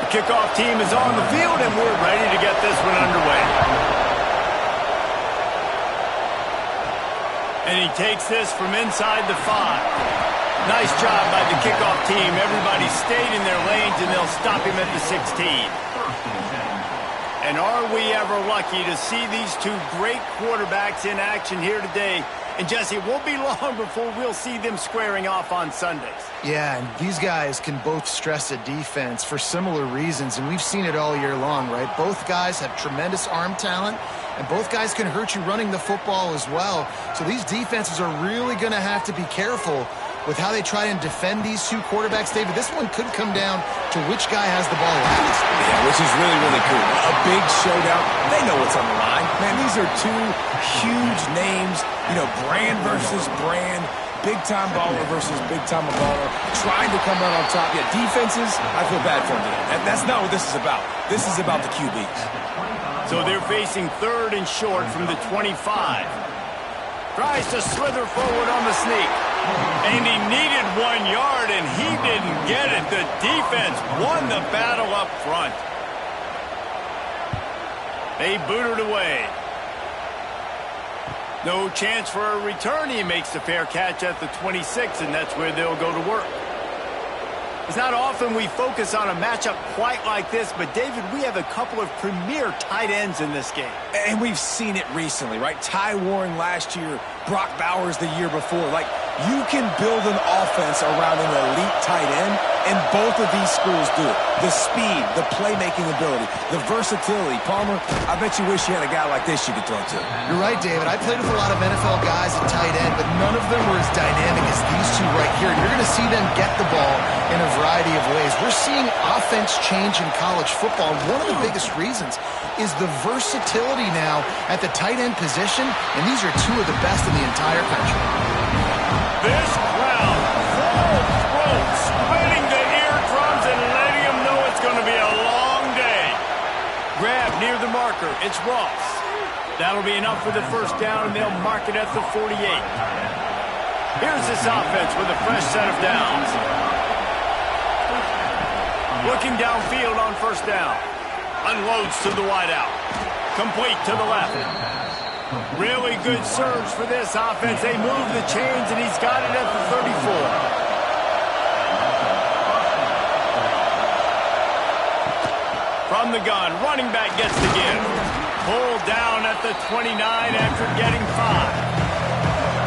kickoff team is on the field, and we're ready to get this one underway. And he takes this from inside the 5. Nice job by the kickoff team. Everybody stayed in their lanes, and they'll stop him at the 16. And are we ever lucky to see these two great quarterbacks in action here today? And, Jesse, it won't be long before we'll see them squaring off on Sundays. Yeah, and these guys can both stress a defense for similar reasons, and we've seen it all year long, right? Both guys have tremendous arm talent, and both guys can hurt you running the football as well. So these defenses are really going to have to be careful with how they try and defend these two quarterbacks. David, this one could come down to which guy has the ball last. Yeah, which is really, really cool. A big showdown. They know what's on the line. Man, these are two huge names, brand versus brand, big-time baller versus big-time baller, trying to come out on top. Yeah, defenses, I feel bad for them today. That's not what this is about. This is about the QBs. So they're facing 3rd and short from the 25. Tries to slither forward on the sneak. And he needed 1 yard, and he didn't get it. The defense won the battle up front. They booted away. No chance for a return. He makes the fair catch at the 26, and that's where they'll go to work. It's not often we focus on a matchup quite like this, but, David, we have a couple of premier tight ends in this game. And we've seen it recently, right? Ty Warren last year, Brock Bowers the year before. You can build an offense around an elite tight end, and both of these schools do it. The speed, the playmaking ability, the versatility. Palmer, I bet you wish you had a guy like this you could throw to. You're right, David. I played with a lot of NFL guys at tight end, but none of them were as dynamic as these two right here. You're going to see them get the ball in a variety of ways. We're seeing offense change in college football. One of the biggest reasons is the versatility now at the tight end position, and these are two of the best in the entire country. This crowd, full throat, splitting the eardrums and letting them know it's going to be a long day. Grab near the marker. It's Ross. That'll be enough for the first down, and they'll mark it at the 48. Here's this offense with a fresh set of downs. Looking downfield on first down. Unloads to the wideout. Complete to the left. Really good surge for this offense. They move the chains, and he's got it at the 34. From the gun, running back gets the give. Pulled down at the 29 after getting 5.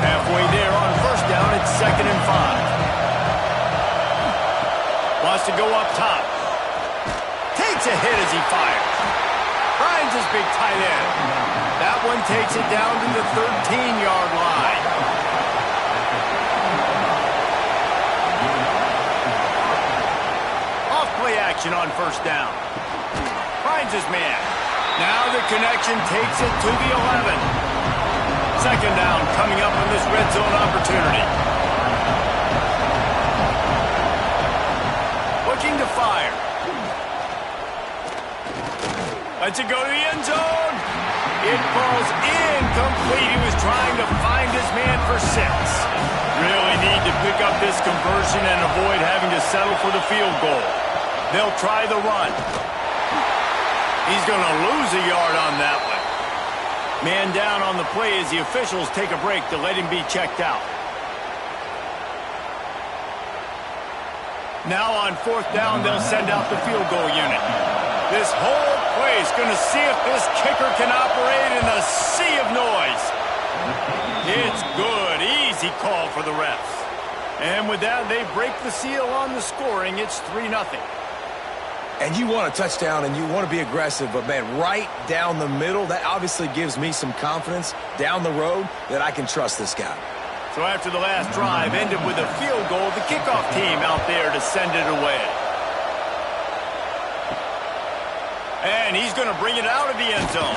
Halfway there on first down, it's 2nd and 5. Wants to go up top. Takes a hit as he fires. Finds his big tight end. That one takes it down to the 13-yard line. Off play action on first down. Finds his man. Now the connection takes it to the 11. 2nd down coming up on this red zone opportunity. Looking to fire. Lets it go to the end zone. It falls incomplete. He was trying to find his man for 6. Really need to pick up this conversion and avoid having to settle for the field goal. They'll try the run. He's going to lose a yard on that one. Man down on the play as the officials take a break to let him be checked out. Now on 4th down, they'll send out the field goal unit. This whole play is going to see if this kicker can operate in a sea of noise. It's good. Easy call for the refs. And with that, they break the seal on the scoring. It's 3-0. And you want a touchdown and you want to be aggressive, but, man, right down the middle, that obviously gives me some confidence down the road that I can trust this guy. So after the last drive ended with a field goal, the kickoff team out there to send it away. And he's going to bring it out of the end zone.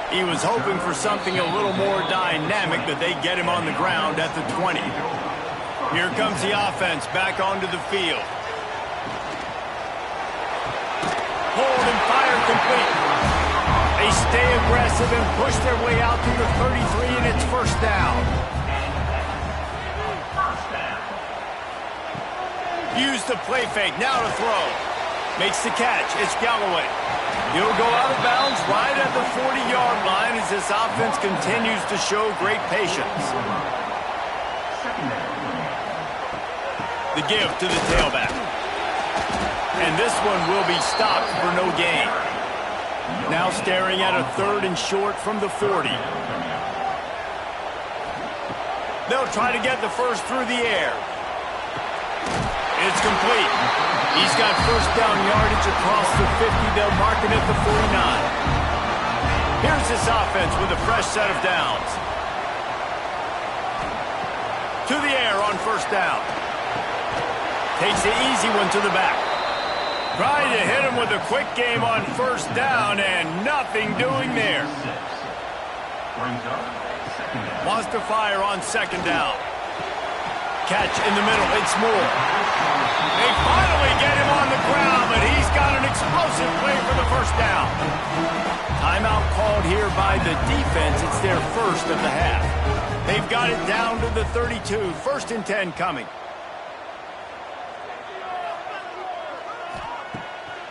He was hoping for something a little more dynamic, but they get him on the ground at the 20. Here comes the offense back onto the field. Hold and fire complete. They stay aggressive and push their way out to the 33, and it's first down. Use the play fake. Now to throw. Makes the catch. It's Galloway. He'll go out of bounds right at the 40-yard line as this offense continues to show great patience. The give to the tailback. And this one will be stopped for no gain. Now staring at a 3rd and short from the 40. They'll try to get the first through the air. It's complete. He's got first down yardage across the 50. They'll mark it at the 49. Here's this offense with a fresh set of downs. To the air on first down. Takes the easy one to the back. Trying to hit him with a quick game on first down, and nothing doing there. Wants to fire on second down. Catch in the middle. It's Moore. They finally get him on the ground, but he's got an explosive play for the first down. Timeout called here by the defense. It's their first of the half. They've got it down to the 32. 1st and 10 coming.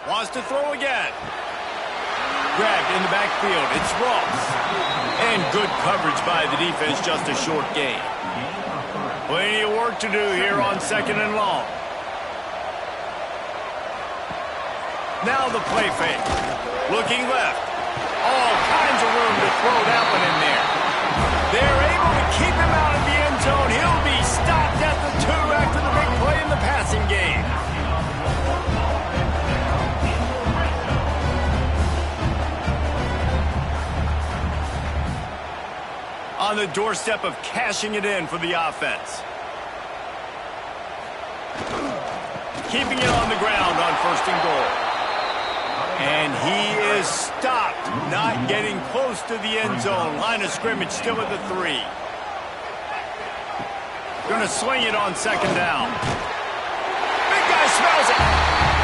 Wants to throw again. Grabbed in the backfield. It's Ross. And good coverage by the defense, just a short gain. Plenty of work to do here on 2nd and long. Now the play fake. Looking left. All kinds of room to throw that one in there. They're able to keep him out of the end zone. He'll be stopped at the 2 after the big play in the passing game. On the doorstep of cashing it in for the offense. Keeping it on the ground on 1st and goal. And he is stopped, not getting close to the end zone. Line of scrimmage still at the 3. Going to swing it on 2nd down. Big guy smells it.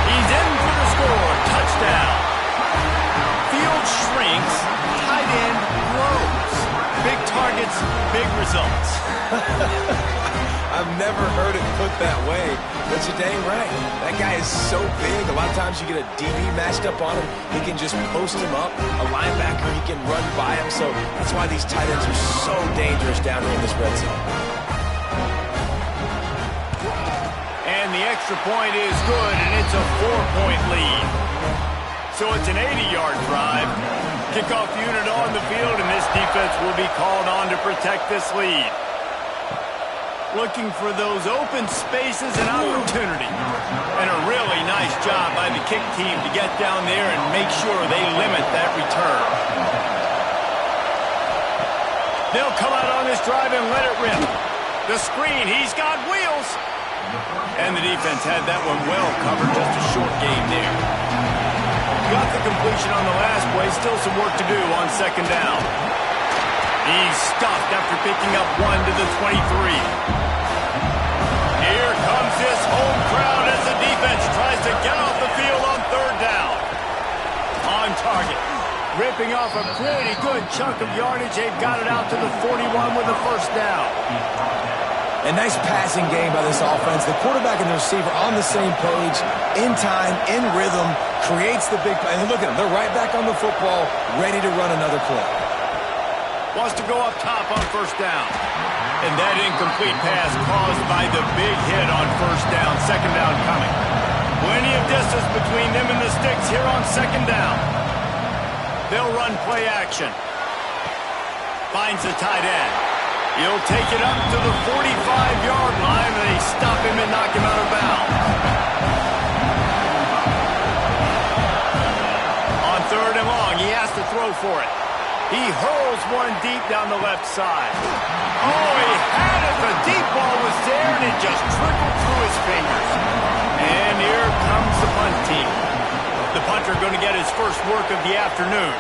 He's in for the score. Touchdown. Field shrinks. Tight end grows. Big targets, big results. I've never heard it put that way, but you're dang right. That guy is so big. A lot of times you get a DB matched up on him. He can just post him up. A linebacker, he can run by him. So that's why these tight ends are so dangerous down here in this red zone. And the extra point is good, and it's a 4-point lead. So it's an 80-yard drive. Kickoff unit on the field, and this defense will be called on to protect this lead. Looking for those open spaces and opportunity. And a really nice job by the kick team to get down there and make sure they limit that return. They'll come out on this drive and let it rip. The screen, he's got wheels. And the defense had that one well covered, just a short game there. Got the completion on the last play. Still some work to do on 2nd down. He's stuffed after picking up 1 to the 23. Here comes this home crowd as the defense tries to get off the field on 3rd down. On target. Ripping off a pretty good chunk of yardage. They've got it out to the 41 with a 1st down. A nice passing game by this offense. The quarterback and the receiver on the same page, in time, in rhythm, creates the big play. And look at them. They're right back on the football, ready to run another play. Wants to go up top on 1st down. And that incomplete pass caused by the big hit on 1st down. 2nd down coming. Plenty of distance between them and the sticks here on 2nd down. They'll run play action. Finds the tight end. He'll take it up to the 45-yard line, and they stop him and knock him out of bounds. On 3rd and long, he has to throw for it. He hurls one deep down the left side. Oh, he had it. The deep ball was there, and it just trickled through his fingers. And here comes the punt team. The punter going to get his first work of the afternoon.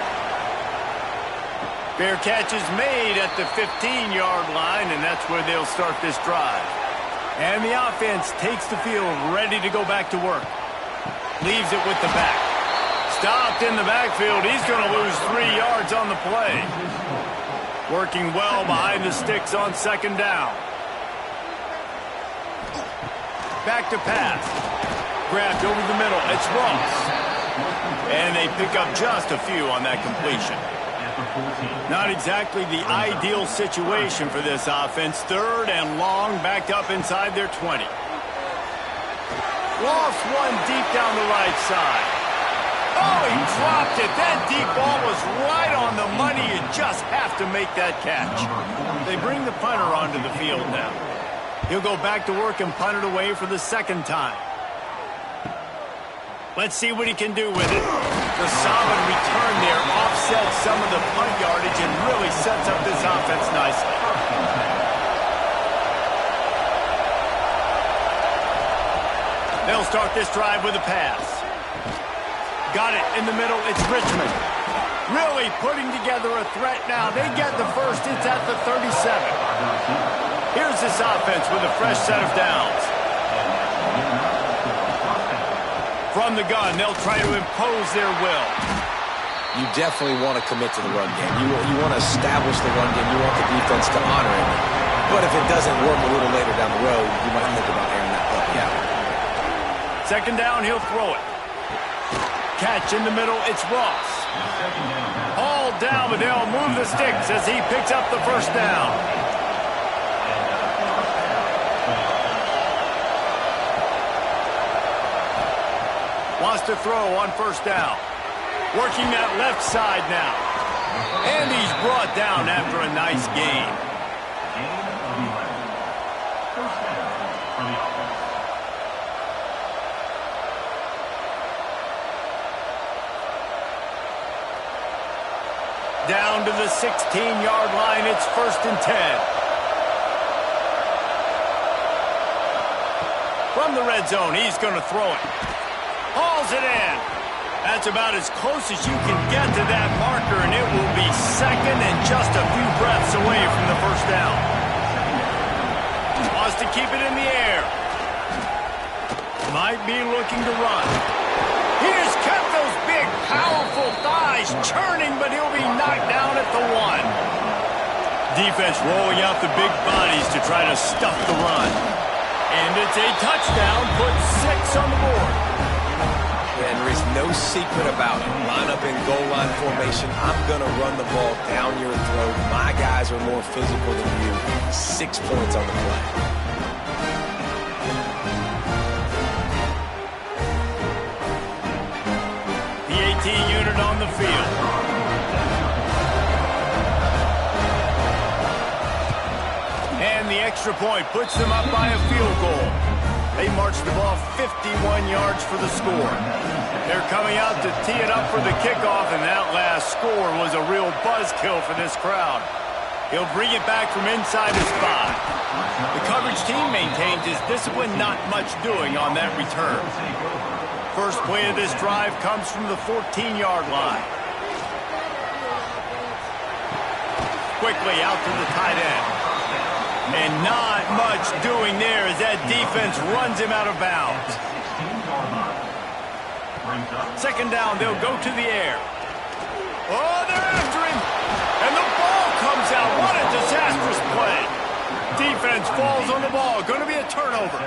Fair catch is made at the 15-yard line, and that's where they'll start this drive. And the offense takes the field, ready to go back to work. Leaves it with the back. Stopped in the backfield. He's going to lose 3 yards on the play. Working well behind the sticks on 2nd down. Back to pass. Grabbed over the middle. It's Ross. And they pick up just a few on that completion. Not exactly the ideal situation for this offense. 3rd and long, backed up inside their 20. Lost one deep down the right side. Oh, he dropped it. That deep ball was right on the money. You just have to make that catch. They bring the punter onto the field now. He'll go back to work and punt it away for the 2nd time. Let's see what he can do with it. The solid return there offsets some of the punt yardage and really sets up this offense nicely. They'll start this drive with a pass. Got it in the middle. It's Richmond. Really putting together a threat now. They get the first. It's at the 37. Here's this offense with a fresh set of downs. From the gun, they'll try to impose their will. You definitely want to commit to the run game. You want to establish the run game. You want the defense to honor it. But if it doesn't work a little later down the road, you might think about airing that puppy out. 2nd down, he'll throw it. Catch in the middle, it's Ross. All down, but they'll move the sticks as he picks up the first down. Wants to throw on 1st down. Working that left side now. And he's brought down after a nice gain. Down to the 16-yard line. It's 1st and 10. From the red zone, he's going to throw it. Hauls it in. That's about as close as you can get to that marker, and it will be 2nd and just a few breaths away from the 1st down. Wants to keep it in the air. Might be looking to run. He has kept those big, powerful thighs churning, but he'll be knocked down at the 1. Defense rolling out the big bodies to try to stuff the run. And it's a touchdown, put 6 on the board. And there is no secret about it. Line up in goal line formation. I'm going to run the ball down your throat. My guys are more physical than you. 6 points on the play. PAT unit on the field. And the extra point puts them up by a field goal. They marched the ball 51 yards for the score. They're coming out to tee it up for the kickoff, and that last score was a real buzzkill for this crowd. He'll bring it back from inside his 5. The coverage team maintains his discipline, not much doing on that return. First play of this drive comes from the 14-yard line. Quickly out to the tight end. And not much doing there as that defense runs him out of bounds. 2nd down, they'll go to the air. Oh, they're after him. And the ball comes out. What a disastrous play. Defense falls on the ball. Going to be a turnover.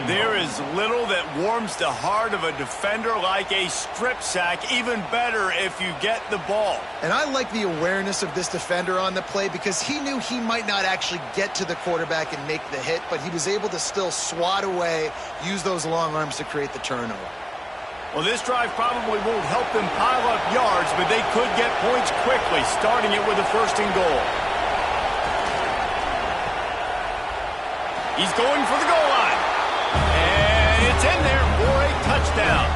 There is little that warms the heart of a defender like a strip sack. Even better if you get the ball. And I like the awareness of this defender on the play because he knew he might not actually get to the quarterback and make the hit, but he was able to still swat away, use those long arms to create the turnover. Well, this drive probably won't help them pile up yards, but they could get points quickly, starting it with a 1st and goal. He's going for the goal line. And it's in there for a touchdown.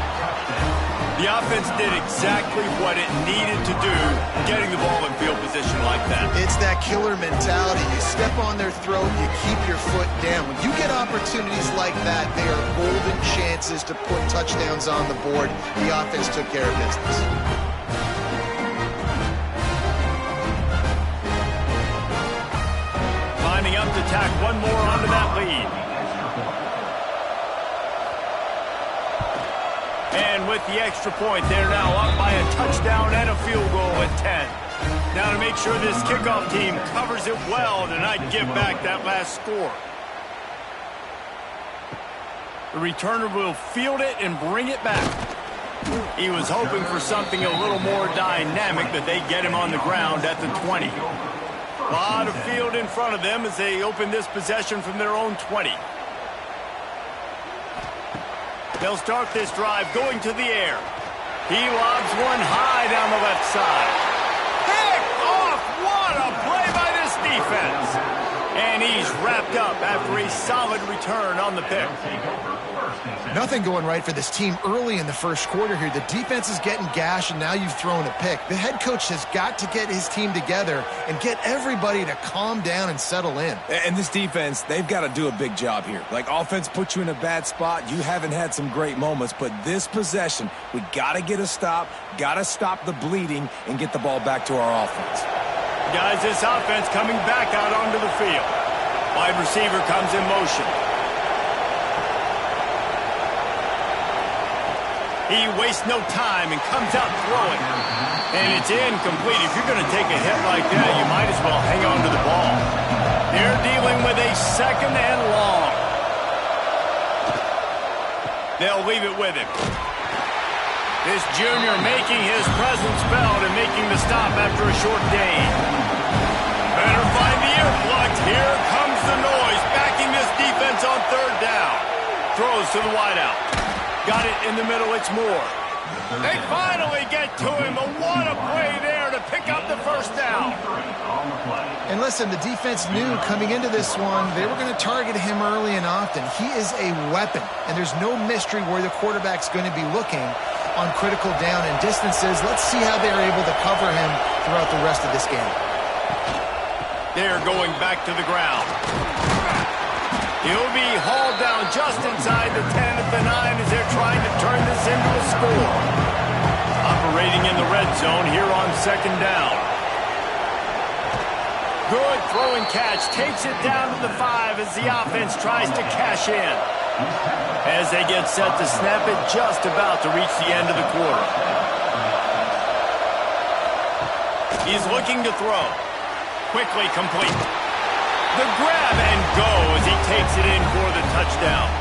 The offense did exactly what it needed to do, getting the ball in field position like that. It's that killer mentality. You step on their throat, you keep your foot down. When you get opportunities like that, they are golden chances to put touchdowns on the board. The offense took care of business. Lining up to tack one more onto that lead. And with the extra point, they're now up by a touchdown and a field goal at 10. Now to make sure this kickoff team covers it well to not give back that last score. The returner will field it and bring it back. He was hoping for something a little more dynamic, but they get him on the ground at the 20. A lot of field in front of them as they open this possession from their own 20. They'll start this drive going to the air. He lobs one high down the left side. Picked off! What a play by this defense! And he's wrapped up after a solid return on the pick. Nothing going right for this team early in the first quarter here. The defense is getting gashed, and now you've thrown a pick. The head coach has got to get his team together and get everybody to calm down and settle in. And this defense, they've got to do a big job here. Like, offense puts you in a bad spot. You haven't had some great moments, but this possession, we got to get a stop, got to stop the bleeding, and get the ball back to our offense. Guys, this offense coming back out onto the field. Wide receiver comes in motion. He wastes no time and comes out throwing. And it's incomplete. If you're going to take a hit like that, you might as well hang on to the ball. They're dealing with a second and long. They'll leave it with him. This junior making his presence felt and making the stop after a short gain. Better find the earplugs. Here comes the noise, backing this defense on third down. Throws to the wideout. Got it in the middle, it's Moore. They finally get to him, but what a play there to pick up the first down. And listen, the defense knew coming into this one, they were going to target him early and often. He is a weapon, and there's no mystery where the quarterback's going to be looking on critical down and distances. Let's see how they're able to cover him throughout the rest of this game. They're going back to the ground. He'll be hauled down just inside the 10 at the 9 as they're trying to turn this into a score. Operating in the red zone here on second down. Good throwing catch. Takes it down to the 5 as the offense tries to cash in. As they get set to snap it, just about to reach the end of the quarter. He's looking to throw. Quickly complete. The grab and go as he takes it in for the touchdown.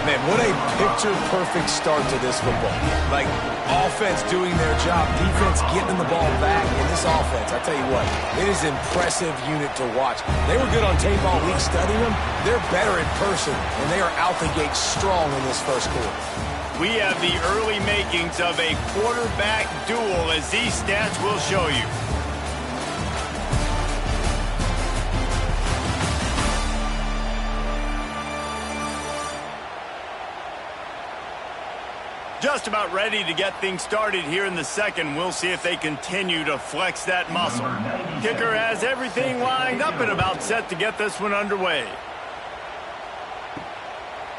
Man, what a picture-perfect start to this football. Like, offense doing their job, defense getting the ball back, and this offense, I tell you what, it is an impressive unit to watch. They were good on tape all week studying them. They're better in person, and they are out the gate strong in this first quarter. We have the early makings of a quarterback duel, as these stats will show you. Just about ready to get things started here in the second. We'll see if they continue to flex that muscle. Kicker has everything lined up and about set to get this one underway.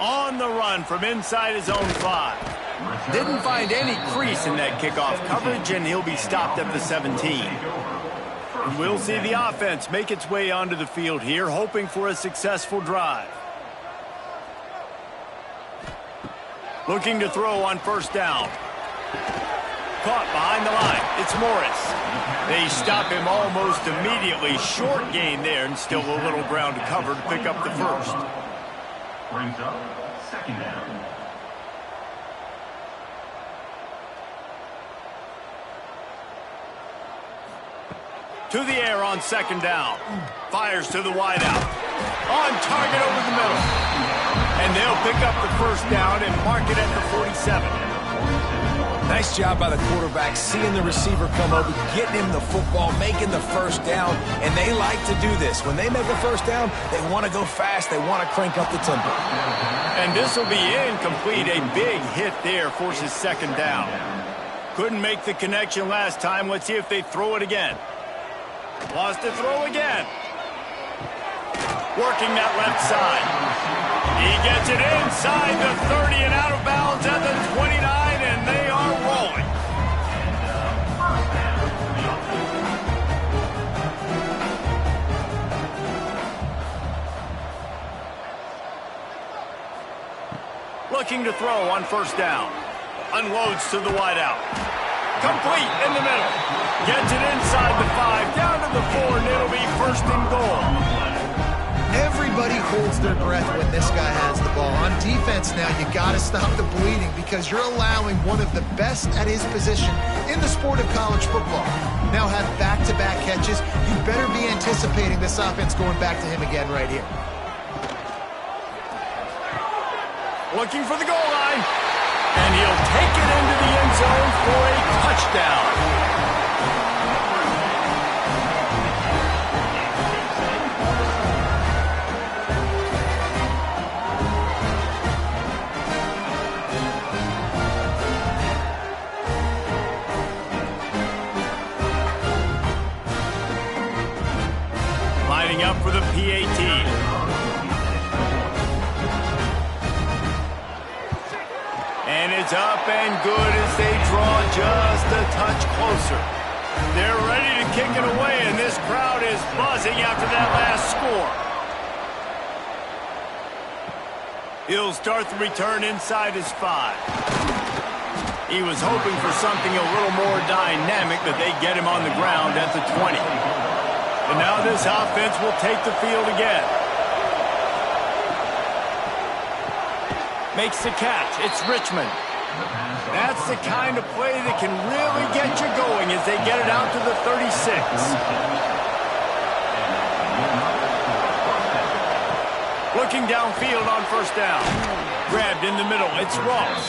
On the run from inside his own 5. Didn't find any crease in that kickoff coverage, and he'll be stopped at the 17. And we'll see the offense make its way onto the field here, hoping for a successful drive. Looking to throw on first down. Caught behind the line. It's Morris. They stop him almost immediately. Short gain there, and still a little ground to cover to pick up the first. Brings up second down. To the air on second down. Fires to the wideout. On target over the middle. And they'll pick up the first down and mark it at the 47. Nice job by the quarterback, seeing the receiver come over, getting him the football, making the first down, and they like to do this. When they make a first down, they want to go fast, they want to crank up the tempo. And this will be incomplete. A big hit there forces second down. Couldn't make the connection last time. Let's see if they throw it again. Wants to throw again. Working that left side. He gets it inside the 30 and out of bounds at the 29, and they are rolling. Looking to throw on first down. Unloads to the wideout. Complete in the middle. Gets it inside the 5, down to the 4, and it'll be first and goal. Everybody holds their breath when this guy has the ball. On defense now, you got to stop the bleeding because you're allowing one of the best at his position in the sport of college football. Now have back-to-back catches. You better be anticipating this offense going back to him again right here. Looking for the goal line. And he'll take it into the end zone for a touchdown. Lining up for the PAT. And it's up and good as they draw just a touch closer. They're ready to kick it away, and this crowd is buzzing after that last score. He'll start the return inside his 5. He was hoping for something a little more dynamic, but they get him on the ground at the 20. And now this offense will take the field again. Makes the catch. It's Richmond. That's the kind of play that can really get you going as they get it out to the 36. Looking downfield on first down. Grabbed in the middle. It's Ross.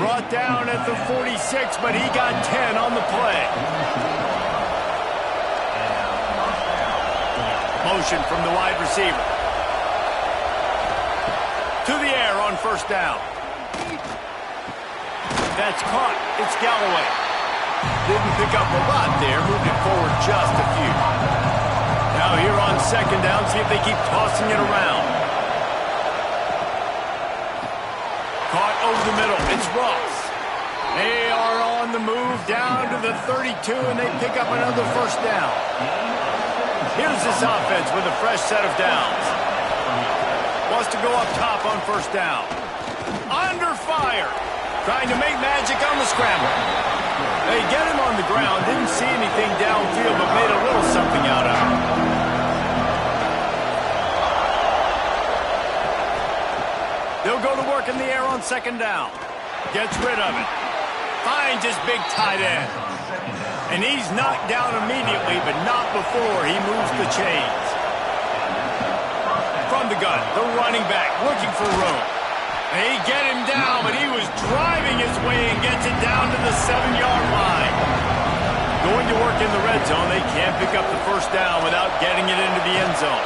Brought down at the 46, but he got 10 on the play. Motion from the wide receiver. To the air on first down. That's caught. It's Galloway. Didn't pick up a lot there. Moved it forward just a few. Now here on second down, see if they keep tossing it around. Caught over the middle. It's Ross. They are on the move down to the 32, and they pick up another first down. Here's this offense with a fresh set of downs. Wants to go up top on first down. Under fire. Trying to make magic on the scramble. They get him on the ground. Didn't see anything downfield, but made a little something out of it. They'll go to work in the air on second down. Gets rid of it. Finds his big tight end. And he's knocked down immediately, but not before he moves the chains. From the gun, the running back looking for room. They get him down, but he was driving his way and gets it down to the 7-yard line. Going to work in the red zone, they can't pick up the first down without getting it into the end zone.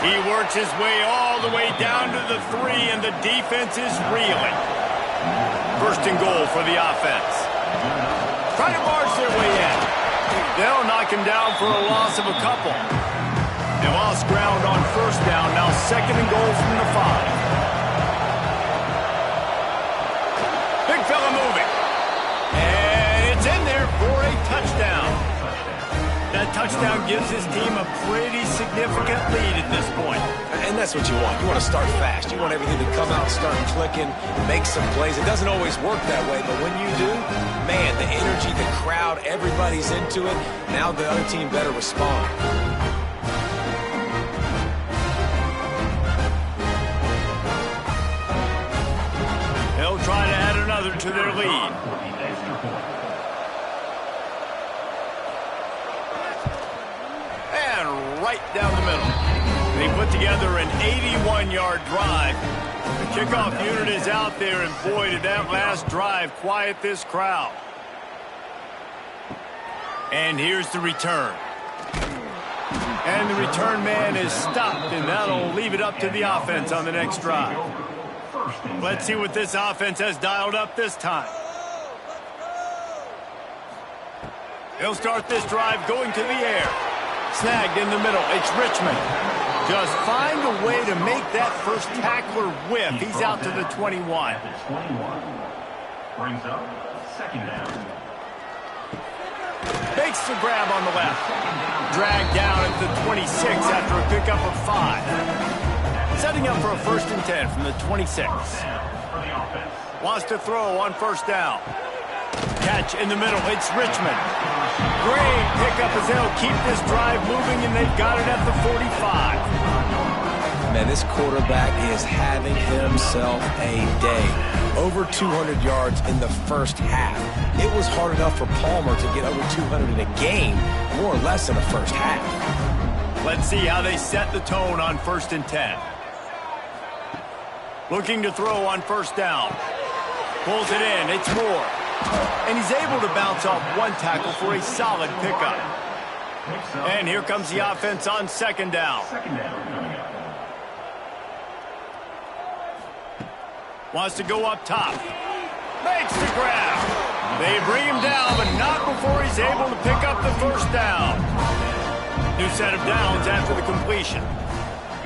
He works his way all the way down to the 3, and the defense is reeling. First and goal for the offense. Try to barge their way in. They'll knock him down for a loss of a couple. They lost ground on first down, now second and goal from the 5. Big fella moving. And it's in there for a touchdown. That touchdown gives his team a pretty significant lead at this point. And that's what you want. You want to start fast. You want everything to come out, start clicking, make some plays. It doesn't always work that way, but when you do, man, the energy, the crowd, everybody's into it. Now the other team better respond. They'll try to add another to their lead. And right down the middle. They put together an 81-yard drive. The kickoff unit is out there, and boy, did that last drive quiet this crowd. And here's the return. And the return man is stopped, and that'll leave it up to the offense on the next drive. Let's see what this offense has dialed up this time. They'll start this drive going to the air. Snagged in the middle. It's Richmond. Just find a way to make that first tackler whiff. He's out to the 21. Brings up second down. Makes the grab on the left. Dragged down at the 26 after a pickup of 5. Setting up for a 1st and 10 from the 26. Wants to throw on first down. Catch in the middle. It's Richmond. Great pickup as they'll keep this drive moving, and they've got it at the 45. Man, this quarterback is having himself a day. Over 200 yards in the first half. It was hard enough for Palmer to get over 200 in a game, more or less in the first half. Let's see how they set the tone on 1st and 10. Looking to throw on 1st down. Pulls it in. It's Moore. And he's able to bounce off one tackle for a solid pickup. And here comes the offense on 2nd down. Wants to go up top. Makes the grab. They bring him down, but not before he's able to pick up the 1st down. New set of downs after the completion.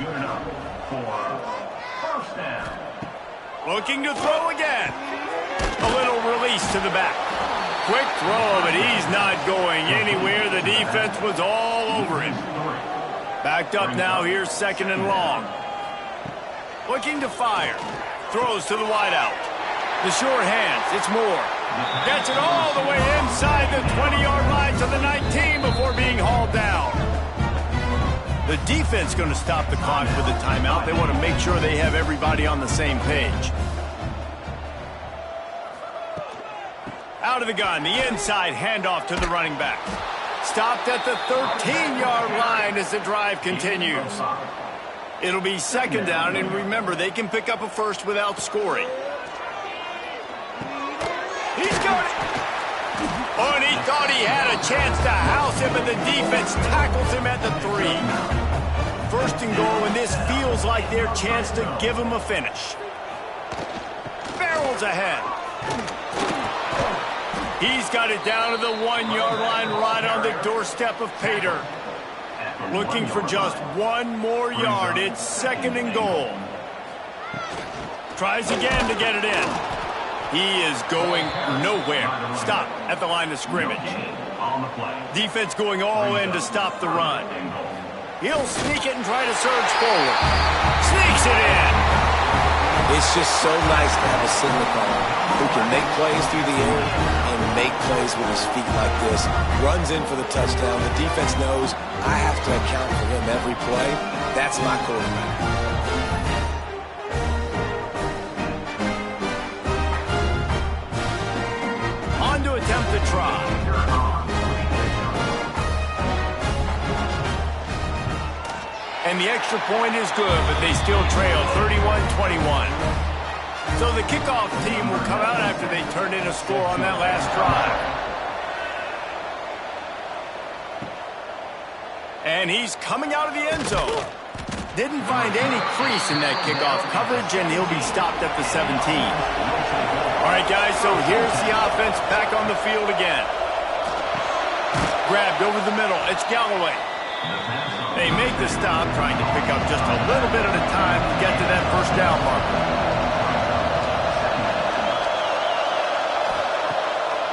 Good enough for 1st down. Looking to throw again. A little release to the back. Quick throw, but he's not going anywhere. The defense was all over him. Backed up now. Here's 2nd and long. Looking to fire. Throws to the wideout. The short hands. It's Moore. Gets it all the way inside the 20-yard line to the 19 before being hauled down. The defense going to stop the clock with a timeout. They want to make sure they have everybody on the same page. Out of the gun, the inside handoff to the running back. Stopped at the 13-yard line as the drive continues. It'll be 2nd down, and remember, they can pick up a 1st without scoring. He's got it. Oh, and he thought he had a chance to house him, and the defense tackles him at the 3. 1st and goal, and this feels like their chance to give him a finish. Barrels ahead. He's got it down to the 1-yard line right on the doorstep of Pater. Looking for just 1 more yard. It's 2nd and goal. Tries again to get it in. He is going nowhere. Stop at the line of scrimmage. Defense going all in to stop the run. He'll sneak it and try to surge forward. Sneaks it in. It's just so nice to have a signal caller who can make plays through the air and make plays with his feet like this. Runs in for the touchdown. The defense knows I have to account for him every play. That's my quarterback. On to attempt the try. And the extra point is good, but they still trail 31-21. So the kickoff team will come out after they turn in a score on that last drive. And he's coming out of the end zone. Didn't find any crease in that kickoff coverage, and he'll be stopped at the 17. All right, guys, so here's the offense back on the field again. Grabbed over the middle. It's Galloway. They make the stop, trying to pick up just a little bit at a time to get to that 1st down marker.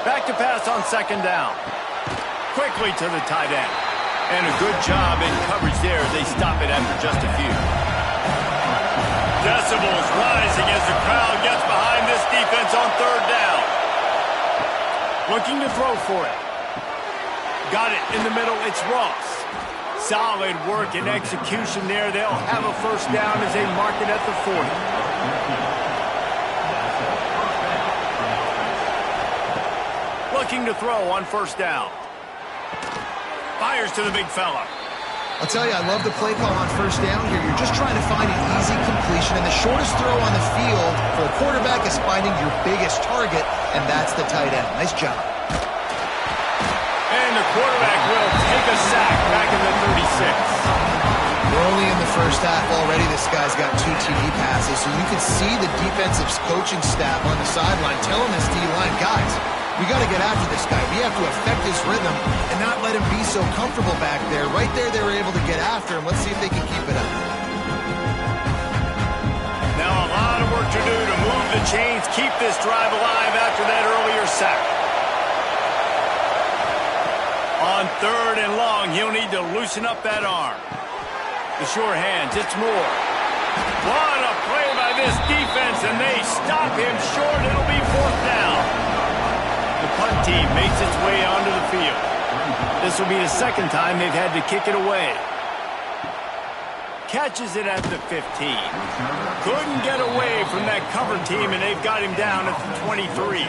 Back to pass on 2nd down. Quickly to the tight end. And a good job in coverage there. They stop it after just a few. Decibels rising as the crowd gets behind this defense on 3rd down. Looking to throw for it. Got it in the middle. It's Ross. Solid work and execution there. They'll have a 1st down as they mark it at the 40. Looking to throw on 1st down. Fires to the big fella. I'll tell you, I love the play call on 1st down here. You're just trying to find an easy completion, and the shortest throw on the field for a quarterback is finding your biggest target, and that's the tight end. Nice job. And the quarterback will take a sack back in the 36. We're only in the 1st half already. This guy's got 2 TD passes, so you can see the defensive coaching staff on the sideline telling this D-line, guys, we got to get after this guy. We have to affect his rhythm and not let him be so comfortable back there. Right there, they were able to get after him. Let's see if they can keep it up. Now a lot of work to do to move the chains, keep this drive alive after that earlier sack. On 3rd and long, he'll need to loosen up that arm. The short hands, it's Moore. What a play by this defense, and they stop him short. It'll be 4th down. The punt team makes its way onto the field. This will be the 2nd time they've had to kick it away. catches it at the 15. Couldn't get away from that cover team, and they've got him down at the 23.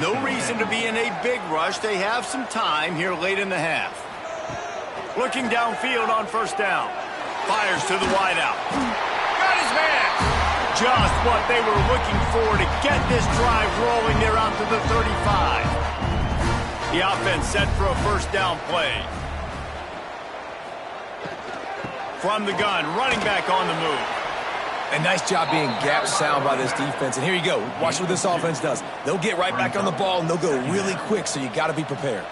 No reason to be in a big rush. They have some time here late in the half. Looking downfield on first down. Fires to the wideout. Got his man. Just what they were looking for to get this drive rolling there out to the 35. The offense set for a first down play. From the gun, running back on the move. A nice job being gap sound by this defense. And here you go. Watch what this offense does. They'll get right back on the ball, and they'll go really quick, so you got to be prepared.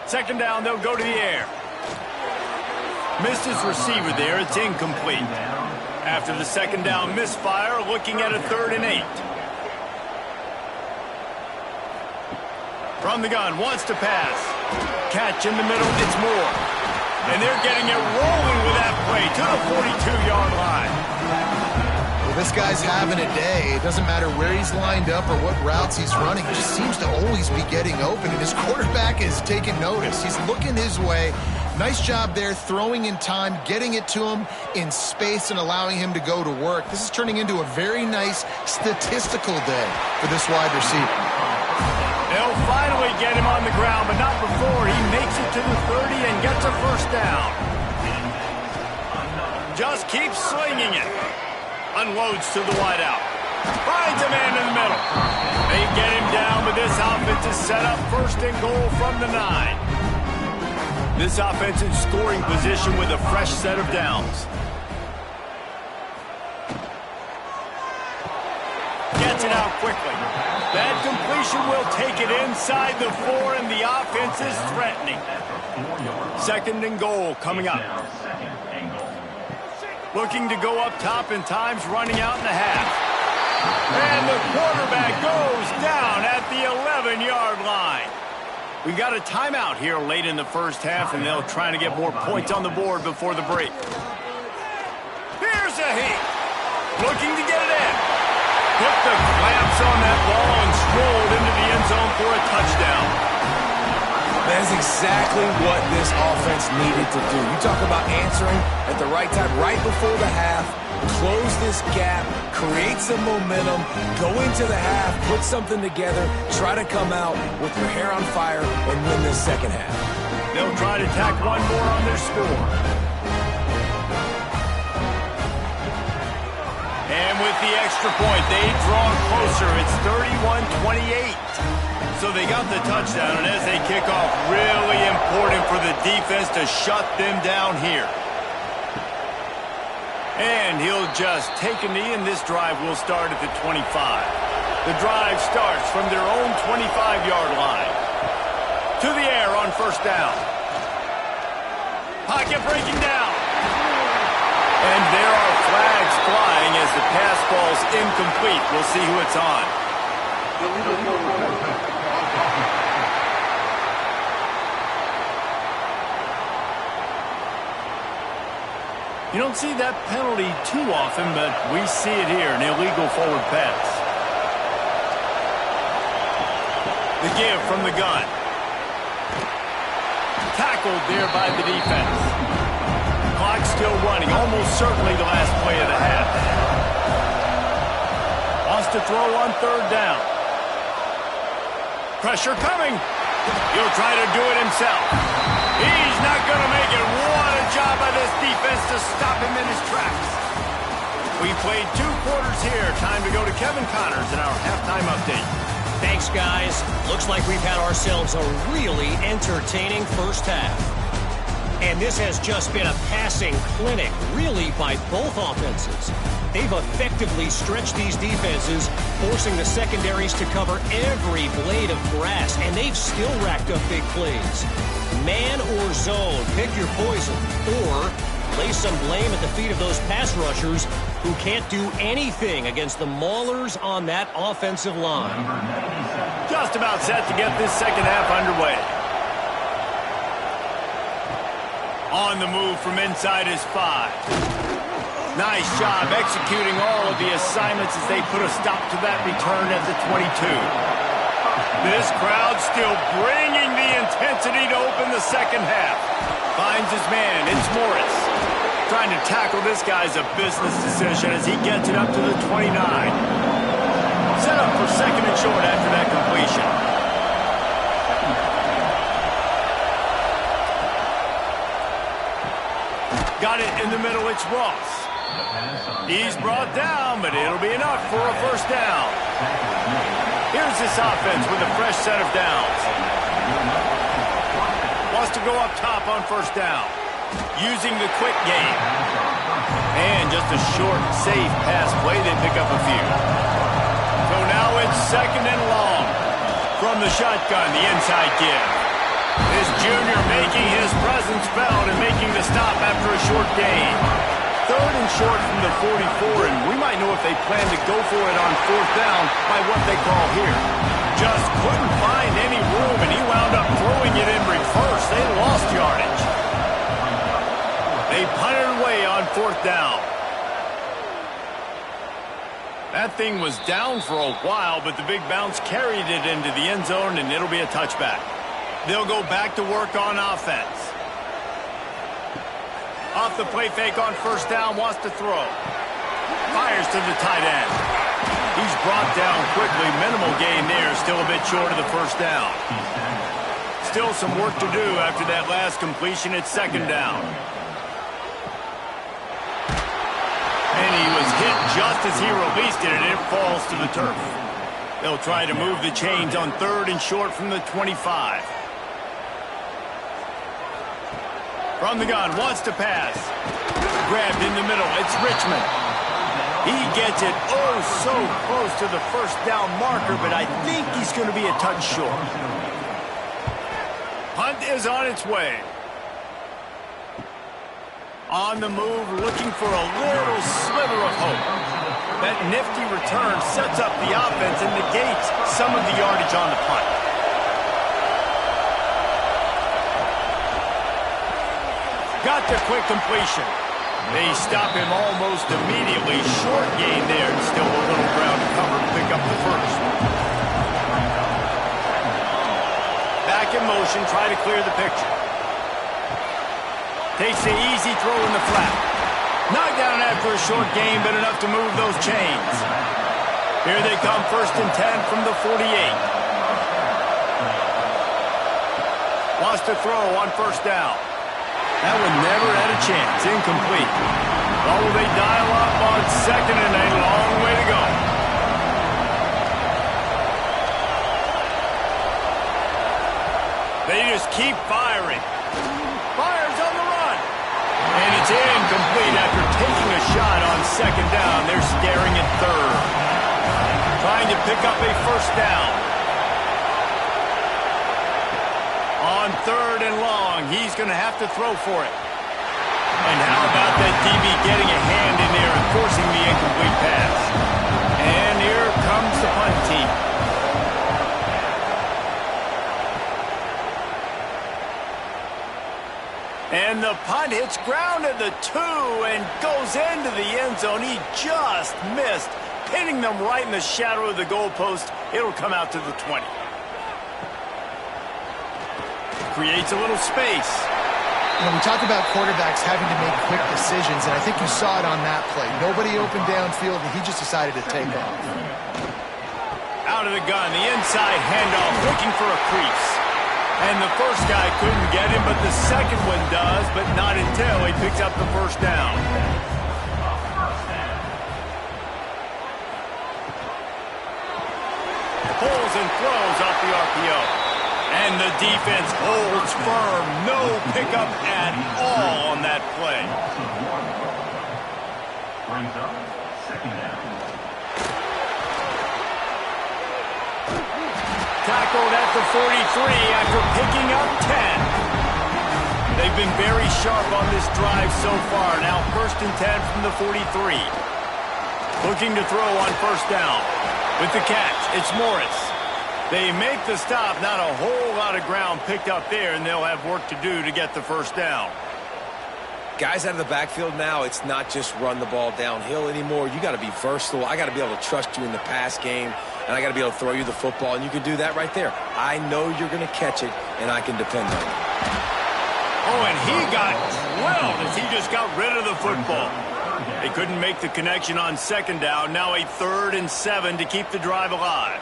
Second down, they'll go to the air. Missed his receiver there. It's incomplete. After the second down misfire, looking at a 3rd and 8. From the gun, wants to pass. Catch in the middle, it's Moore. And they're getting it rolling with that play to the 42-yard line. Well, this guy's having a day. It doesn't matter where he's lined up or what routes he's running. He just seems to always be getting open, and his quarterback is taking notice. He's looking his way. Nice job there, throwing in time, getting it to him in space and allowing him to go to work. This is turning into a very nice statistical day for this wide receiver. They'll finally get him on the ground, but not before he makes it to the 30 and gets a first down. Just keeps slinging it. Unloads to the wideout. Finds a man in the middle. They get him down, but this offense is set up first and goal from the 9. This offense in scoring position with a fresh set of downs. Gets it out quickly. That completion will take it inside the 4, and the offense is threatening. Second and goal coming up. Looking to go up top, and time's running out in the half. And the quarterback goes down at the 11-yard line. We got a timeout here late in the first half, and they'll try to get more points on the board before the break. Here's a hit. Looking to get it in. Put the clamps on that ball and strolled into the end zone for a touchdown. That is exactly what this offense needed to do. You talk about answering at the right time, right before the half, close this gap, create some momentum, go into the half, put something together, try to come out with your hair on fire and win this second half. They'll try to tack one more on their score. And with the extra point, they draw closer. It's 31-28. So they got the touchdown, and as they kick off, really important for the defense to shut them down here. And he'll just take a knee, and this drive will start at the 25. The drive starts from their own 25-yard line. To the air on first down. Pocket breaking down. And there are flags flying as the pass ball's incomplete. We'll see who it's on. You don't see that penalty too often, but we see it here, an illegal forward pass. The give from the gun. Tackled there by the defense. Clock still running, almost certainly the last play of the half. Wants to throw on third down. Pressure coming. He'll try to do it himself. He's not going to make it. What a job by this defense to stop him in his tracks. We played 2 quarters here. Time to go to Kevin Connors in our halftime update. Thanks, guys. Looks like we've had ourselves a really entertaining first half. And this has just been a passing clinic, really, by both offenses. They've effectively stretched these defenses, forcing the secondaries to cover every blade of grass, and they've still racked up big plays. Man or zone, pick your poison, or lay some blame at the feet of those pass rushers who can't do anything against the maulers on that offensive line. Just about set to get this second half underway. On the move from inside his 5. Nice job executing all of the assignments as they put a stop to that return at the 22. This crowd still bringing the intensity to open the second half. Finds his man. It's Morris. Trying to tackle this guy's a business decision as he gets it up to the 29. Set up for second and short after that completion. Got it in the middle, it's Ross. He's brought down, but it'll be enough for a first down. Here's this offense with a fresh set of downs. Wants to go up top on first down. Using the quick game. And just a short, safe pass play. They pick up a few. So now it's second and long. From the shotgun, the inside give. This junior making his presence felt and making the stop after a short gain. Third and short from the 44, and we might know if they plan to go for it on fourth down by what they call here. Just couldn't find any room, and he wound up throwing it in reverse. They lost yardage. They punted away on fourth down. That thing was down for a while, but the big bounce carried it into the end zone, and it'll be a touchback. They'll go back to work on offense. Off the play fake on first down, wants to throw. Fires to the tight end. He's brought down quickly. Minimal gain there, still a bit short of the first down. Still some work to do after that last completion. It's second down. And he was hit just as he released it, and it falls to the turf. They'll try to move the chains on third and short from the 25. From the gun, wants to pass. Grabbed in the middle, it's Richmond. He gets it oh so close to the first down marker, but I think he's going to be a touch short. Punt is on its way. On the move, looking for a little sliver of hope. That nifty return sets up the offense and negates some of the yardage on the punt. Got the quick completion. They stop him almost immediately. Short gain there, and still a little ground to cover to pick up the first. Back in motion, try to clear the picture. Takes the easy throw in the flat. Knocked down after a short gain, but enough to move those chains. Here they come, first and 10 from the 48. Wants to throw on first down. That one never had a chance. Incomplete. Oh, they dial up on second and a long way to go. They just keep firing. Fires on the run. And it's incomplete after taking a shot on second down. They're staring at third. Trying to pick up a first down. On third and long, he's going to have to throw for it. And how about that DB getting a hand in there and forcing the incomplete pass? And here comes the punt team. And the punt hits ground at the 2 and goes into the end zone. He just missed, hitting them right in the shadow of the goalpost. It'll come out to the 20. Creates a little space. You know, we talk about quarterbacks having to make quick decisions, and I think you saw it on that play. Nobody opened downfield, and he just decided to take off. Out of the gun, the inside handoff, looking for a crease. And the first guy couldn't get him, but the second one does, but not until he picks up the first down. Pulls and throws off the RPO. And the defense holds firm. No pickup at all on that play. Brings up second down. Tackled at the 43 after picking up 10. They've been very sharp on this drive so far. Now first and 10 from the 43. Looking to throw on first down. With the catch, it's Morris. They make the stop, not a whole lot of ground picked up there, and they'll have work to do to get the first down. Guys out of the backfield now, it's not just run the ball downhill anymore. You got to be versatile. I got to be able to trust you in the pass game, and I got to be able to throw you the football, and you can do that right there. I know you're going to catch it, and I can depend on it. Oh, and he got drilled as he just got rid of the football. They couldn't make the connection on second down. Now a 3rd and 7 to keep the drive alive.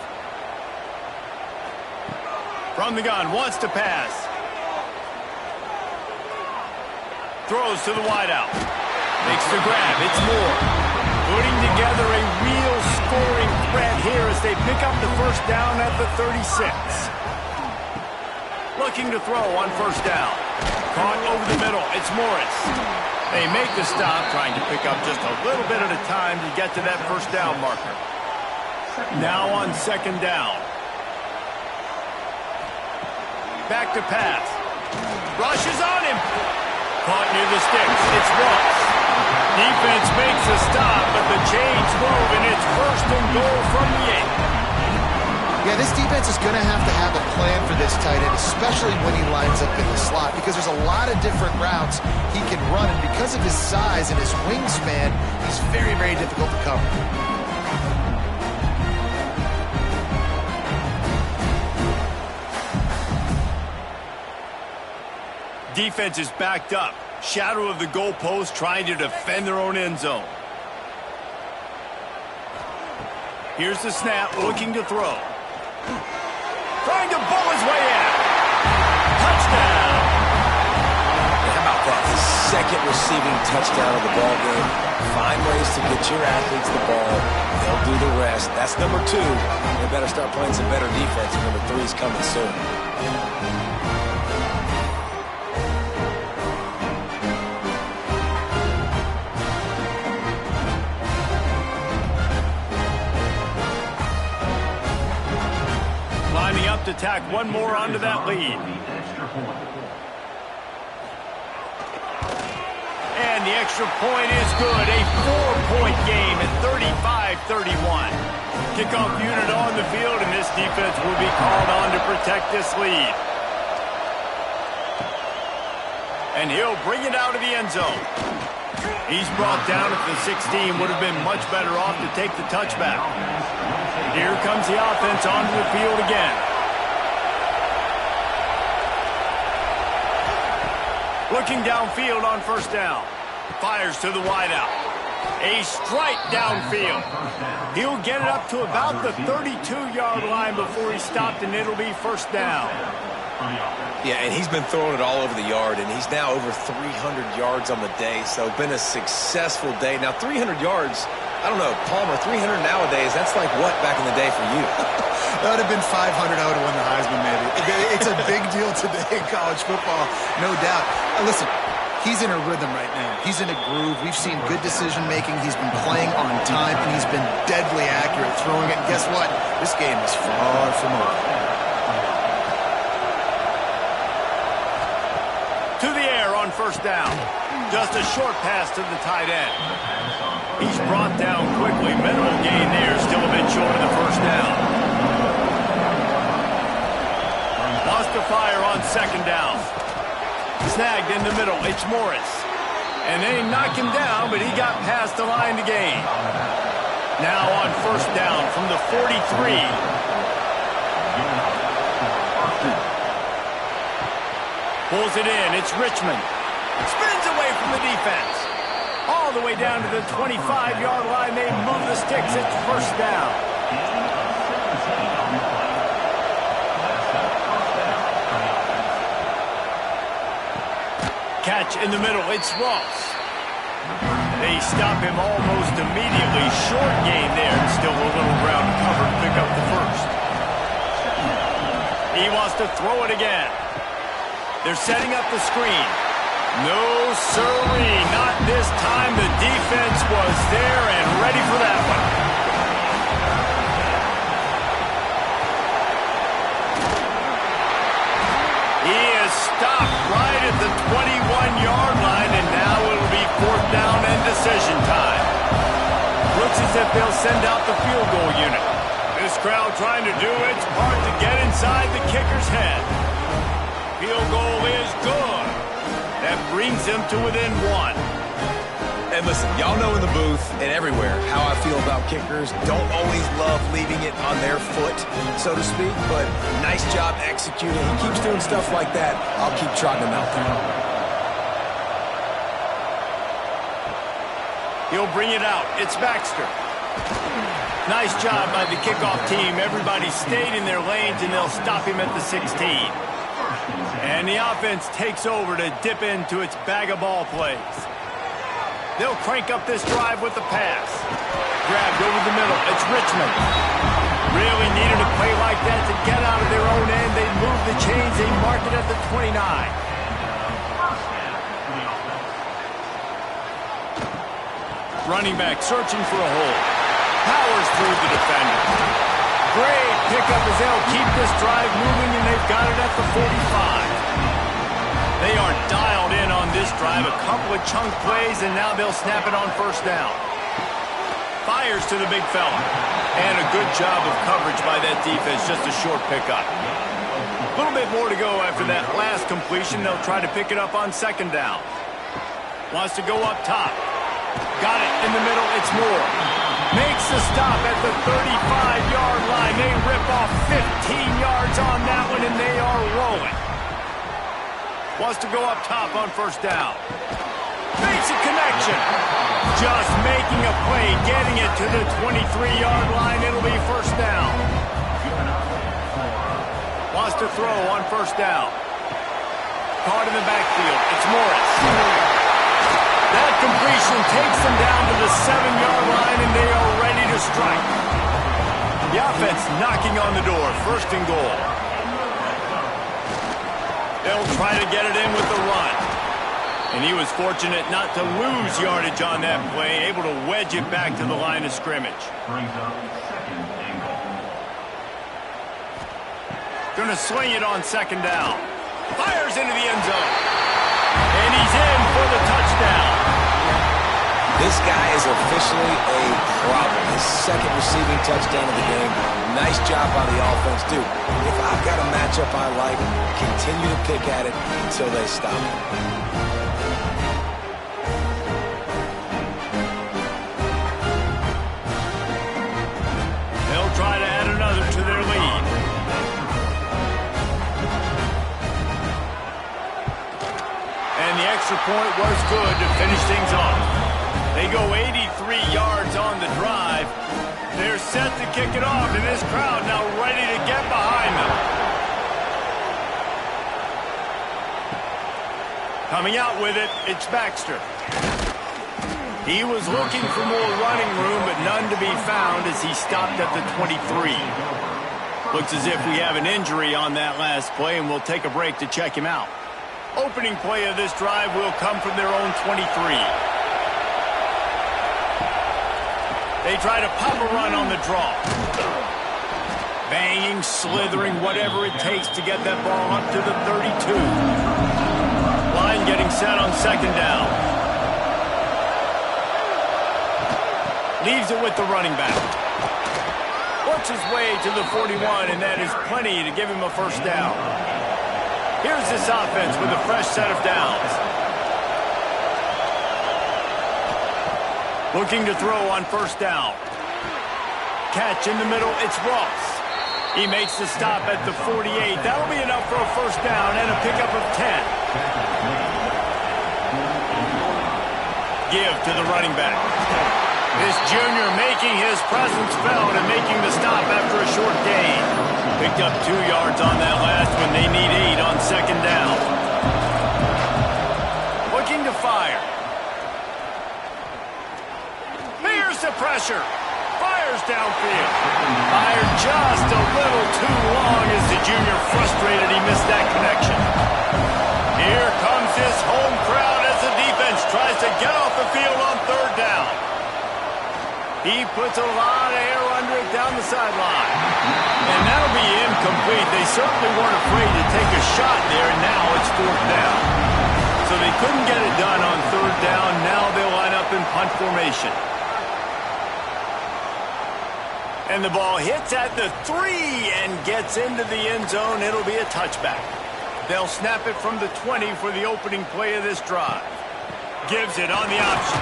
From the gun, wants to pass. Throws to the wideout. Makes the grab. It's Moore. Putting together a real scoring threat here as they pick up the first down at the 36. Looking to throw on first down. Caught over the middle. It's Morris. They make the stop, trying to pick up just a little bit at a time to get to that first down marker. Now on second down. Back to pass. Rush is on him. Caught near the sticks. It's Ross. Defense makes a stop, but the chains move, and it's 1st and goal from the 8. Yeah, this defense is going to have a plan for this tight end, especially when he lines up in the slot, because there's a lot of different routes he can run, and because of his size and his wingspan, he's very, very difficult to cover. Defense is backed up. Shadow of the goalpost, trying to defend their own end zone. Here's the snap, looking to throw. Trying to bowl his way in. Touchdown! How about that? Second receiving touchdown of the ball game. Find ways to get your athletes the ball. They'll do the rest. That's number 2. They better start playing some better defense. Number 3 is coming soon. Lining up to tack one more onto that lead. And the extra point is good. A 4-point game at 35-31. Kickoff unit on the field, and this defense will be called on to protect this lead. And he'll bring it out of the end zone. He's brought down at the 16. Would have been much better off to take the touchback. Here comes the offense onto the field again. Looking downfield on first down. Fires to the wideout. A strike downfield. He'll get it up to about the 32-yard line before he's stopped, and it'll be first down. Yeah, and he's been throwing it all over the yard, and he's now over 300 yards on the day, so been a successful day. Now, 300 yards, I don't know, Palmer, 300 nowadays, that's like what back in the day for you? That would have been 500. I would have won the Heisman, maybe. It's a big deal today in college football, no doubt. Listen, he's in a rhythm right now. He's in a groove. We've seen good decision-making. He's been playing on time, and he's been deadly accurate throwing it. And guess what? This game is far from over. To the air on first down. Just a short pass to the tight end. He's brought down quickly. Minimal gain there. Still a bit short of the first down. Lost to fire on second down. Snagged in the middle. It's Morris. And they knock him down, but he got past the line to gain. Now on first down from the 43. Pulls it in. It's Richmond. Spins away from the defense. All the way down to the 25-yard line. They move the sticks. It's first down. Catch in the middle. It's Ross. They stop him almost immediately. Short gain there. And still a little ground to cover to pick up the first. He wants to throw it again. They're setting up the screen. No, sirree, not this time. The defense was there and ready for that one. He is stopped right at the 21-yard line, and now it'll be fourth down and decision time. Looks as if they'll send out the field goal unit. This crowd trying to do its part to get inside the kicker's head. Field goal is good. That brings them to within one. And listen, y'all know in the booth and everywhere how I feel about kickers. Don't always love leaving it on their foot, so to speak, but nice job executing. He keeps doing stuff like that. I'll keep trotting him out there. He'll bring it out. It's Baxter. Nice job by the kickoff team. Everybody stayed in their lanes, and they'll stop him at the 16. And the offense takes over to dip into its bag of ball plays. They'll crank up this drive with the pass. Grabbed over the middle. It's Richmond. Really needed a play like that to get out of their own end. They move the chains. They mark it at the 29. Running back searching for a hole. Powers through the defender. Great pickup as they'll keep this drive moving, and they've got it at the 45. They are dialed in on this drive. A couple of chunk plays, and now they'll snap it on first down. Fires to the big fella. And a good job of coverage by that defense. Just a short pickup. A little bit more to go after that last completion. They'll try to pick it up on second down. Wants to go up top. Got it in the middle. It's Moore. Makes the stop at the 35-yard line. They rip off 15 yards on that one, and they are rolling. Wants to go up top on first down. Makes a connection. Just making a play, getting it to the 23-yard line. It'll be first down. Wants to throw on first down. Caught in the backfield. It's Morris. That completion takes them down to the 7-yard line, and they are ready to strike. The offense knocking on the door. First and goal. They'll try to get it in with the run. And he was fortunate not to lose yardage on that play, able to wedge it back to the line of scrimmage. Brings up second and goal. Going to swing it on second down. Fires into the end zone. And he's in for the touchdown. This guy is officially a problem. His second receiving touchdown of the game. Nice job by the offense, too. If I've got a matchup I like, continue to pick at it until they stop. They'll try to add another to their lead. And the extra point was good to finish things off. They go 83 yards on the drive. They're set to kick it off, and this crowd now ready to get behind them. Coming out with it, it's Baxter. He was looking for more running room, but none to be found as he stopped at the 23. Looks as if we have an injury on that last play, and we'll take a break to check him out. Opening play of this drive will come from their own 23. They try to pop a run on the draw. Banging, slithering, whatever it takes to get that ball up to the 32. Line getting set on second down. Leaves it with the running back. Works his way to the 41, and that is plenty to give him a first down. Here's this offense with a fresh set of downs. Looking to throw on first down. Catch in the middle, it's Ross. He makes the stop at the 48. That'll be enough for a first down and a pickup of 10. Give to the running back. This junior making his presence felt and making the stop after a short gain. Picked up 2 yards on that last one. They need 8 on second down. Looking to fire. Here's the pressure. Fires downfield. Fired just a little too long as the junior frustrated he missed that connection. Here comes his home crowd as the defense tries to get off the field on third down. He puts a lot of air under it down the sideline. And that'll be incomplete. They certainly weren't afraid to take a shot there, and now it's fourth down. So they couldn't get it done on third down. Now they'll line up in punt formation. And the ball hits at the 3 and gets into the end zone. It'll be a touchback. They'll snap it from the 20 for the opening play of this drive. Gives it on the option.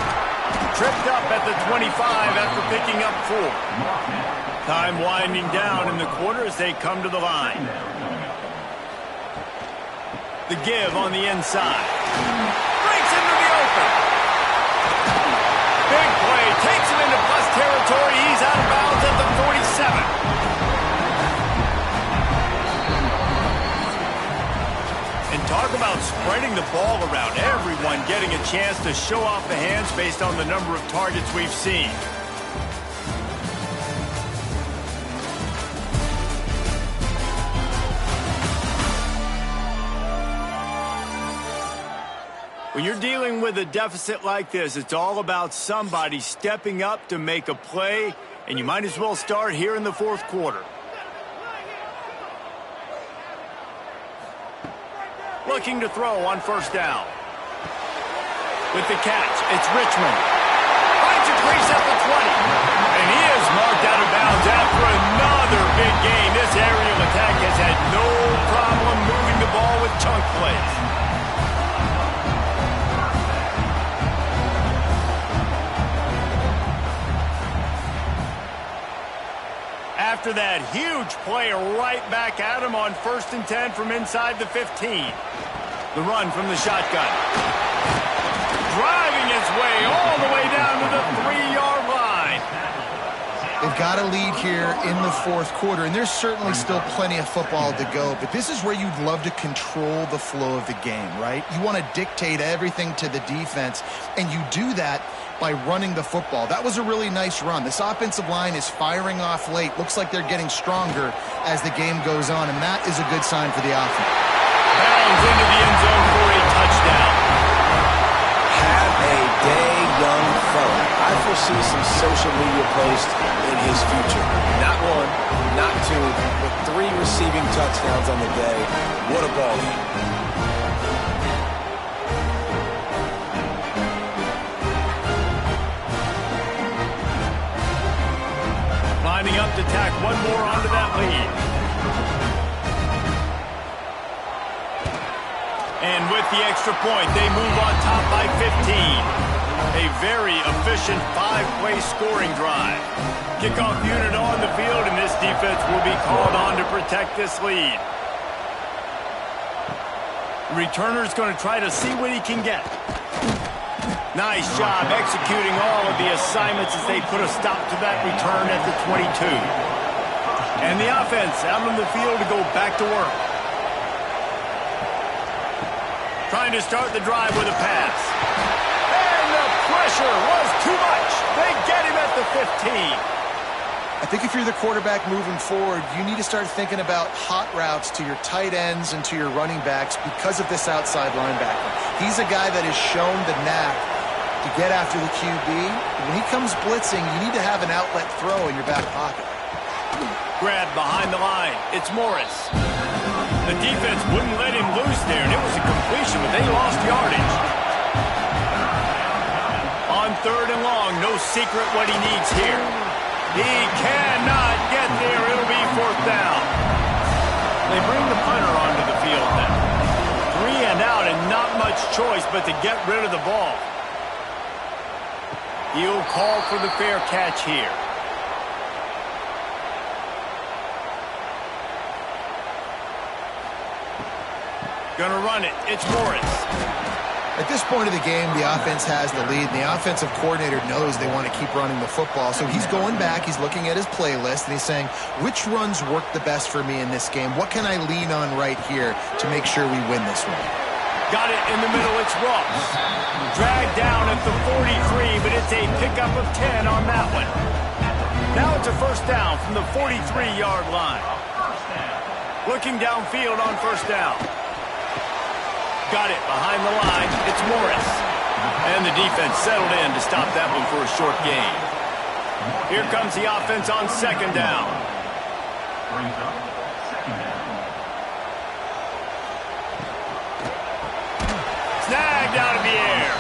Tripped up at the 25 after picking up 4. Time winding down in the quarter as they come to the line. The give on the inside. Breaks into the open. Big moving the ball around. Everyone getting a chance to show off the hands based on the number of targets we've seen. When you're dealing with a deficit like this, it's all about somebody stepping up to make a play, and you might as well start here in the fourth quarter. Looking to throw on first down. With the catch, it's Richmond. Finds a crease at the 20. And he is marked out of bounds after another big game. This aerial attack has had no problem moving the ball with chunk plays. After that huge play, right back at him on 1st and 10 from inside the 15. The run from the shotgun. Driving his way all the way down to the 3-yard line. They've got a lead here in the fourth quarter, and there's certainly still plenty of football to go, but this is where you'd love to control the flow of the game, right? You want to dictate everything to the defense, and you do that by running the football. That was a really nice run. This offensive line is firing off late. Looks like they're getting stronger as the game goes on, and that is a good sign for the offense. Bounds into the end zone for a touchdown. Have a day, young fella. I foresee some social media posts in his future. Not one, not two, but 3 receiving touchdowns on the day. What a ball game. Lining up to tack one more onto that lead. And with the extra point, they move on top by 15. A very efficient 5-play scoring drive. Kickoff unit on the field, and this defense will be called on to protect this lead. The returner's going to try to see what he can get. Nice job executing all of the assignments as they put a stop to that return at the 22. And the offense out on the field to go back to work. Trying to start the drive with a pass. And the pressure was too much. They get him at the 15. I think if you're the quarterback moving forward, you need to start thinking about hot routes to your tight ends and to your running backs because of this outside linebacker. He's a guy that has shown the knack to get after the QB. When he comes blitzing, you need to have an outlet throw in your back pocket. Grab behind the line. It's Morris. The defense wouldn't let him loose there, and it was a completion, but they lost yardage. On 3rd and long, no secret what he needs here. He cannot get there. It'll be 4th down. They bring the punter onto the field now. 3 and out, and not much choice but to get rid of the ball. He'll call for the fair catch here. Gonna run it. It's Morris. At this point of the game, the offense has the lead, and the offensive coordinator knows they want to keep running the football. So he's going back, he's looking at his playlist, and he's saying, which runs work the best for me in this game? What can I lean on right here to make sure we win this one? Got it in the middle, it's Ross. Dragged down at the 43, but it's a pickup of 10 on that one. Now it's a 1st down from the 43-yard line. Looking downfield on 1st down. Got it behind the line. It's Morris. And the defense settled in to stop that one for a short gain. Here comes the offense on 2nd down. Brings up 2nd down. Snagged out of the air.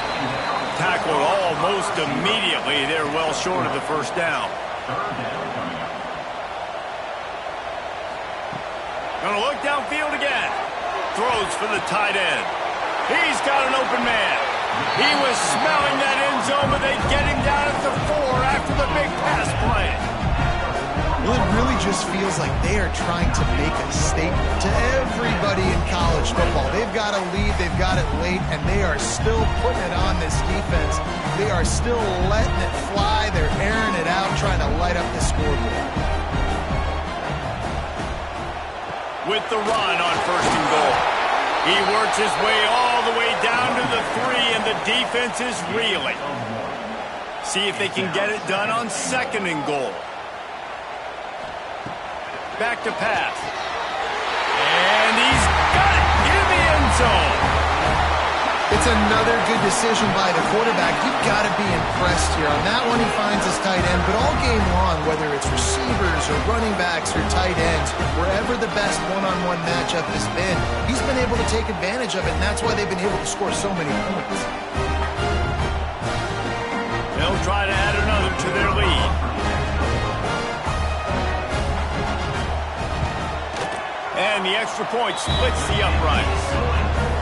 Tackled almost immediately. They're well short of the 1st down. 3rd down coming up. Gonna look downfield again. Throws for the tight end. He's got an open man. He was smelling that end zone, but they get him down at the 4 after the big pass play. Well, it really just feels like they are trying to make a statement to everybody in college football. They've got a lead, they've got it late, and they are still putting it on this defense. They are still letting it fly. They're airing it out, trying to light up the scoreboard. With the run on 1st and goal. He works his way all the way down to the 3, and the defense is reeling. See if they can get it done on 2nd and goal. Back to pass. And he's got it in the end zone. It's another good decision by the quarterback. You've got to be impressed here. On that one, he finds his tight end. But all game long, whether it's receivers or running backs or tight ends, wherever the best one-on-one matchup has been, he's been able to take advantage of it, and that's why they've been able to score so many points. They'll try to add another to their lead. And the extra point splits the uprights.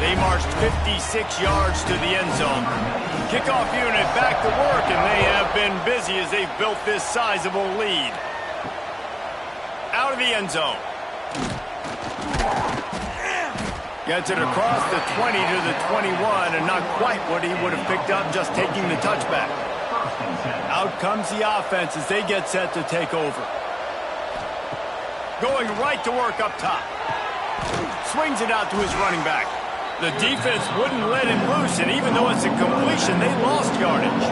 They marched 56 yards to the end zone. Kickoff unit back to work, and they have been busy as they've built this sizable lead. Out of the end zone. Gets it across the 20 to the 21, and not quite what he would have picked up just taking the touchback. Out comes the offense as they get set to take over. Going right to work up top. Swings it out to his running back. The defense wouldn't let him loose, and even though it's a completion, they lost yardage.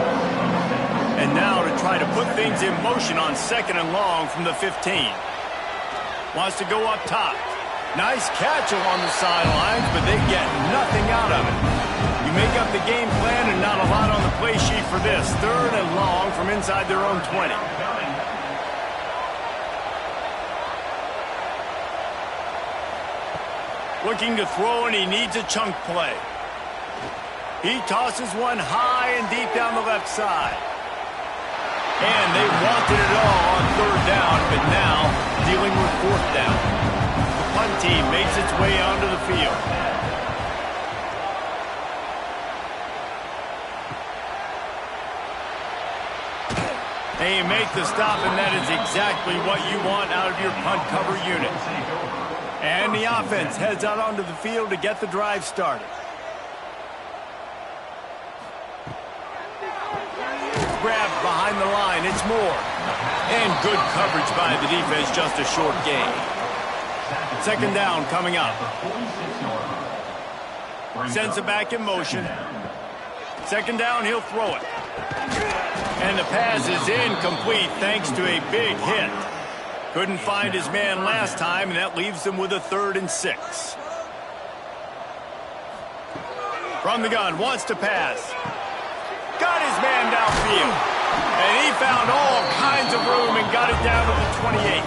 And now to try to put things in motion on 2nd and long from the 15. Wants to go up top. Nice catch along the sidelines, but they get nothing out of it. You make up the game plan and not a lot on the play sheet for this. 3rd and long from inside their own 20. Looking to throw, and he needs a chunk play. He tosses one high and deep down the left side. And they wanted it all on 3rd down, but now dealing with 4th down. The punt team makes its way onto the field. They make the stop, and that is exactly what you want out of your punt cover unit. And the offense heads out onto the field to get the drive started. Grab behind the line, it's Moore. And good coverage by the defense, just a short gain. 2nd down coming up. Sends it back in motion. 2nd down, he'll throw it. And the pass is incomplete thanks to a big hit. Couldn't find his man last time, and that leaves them with a 3rd and 6. From the gun, wants to pass. Got his man downfield. And he found all kinds of room and got it down to the 28.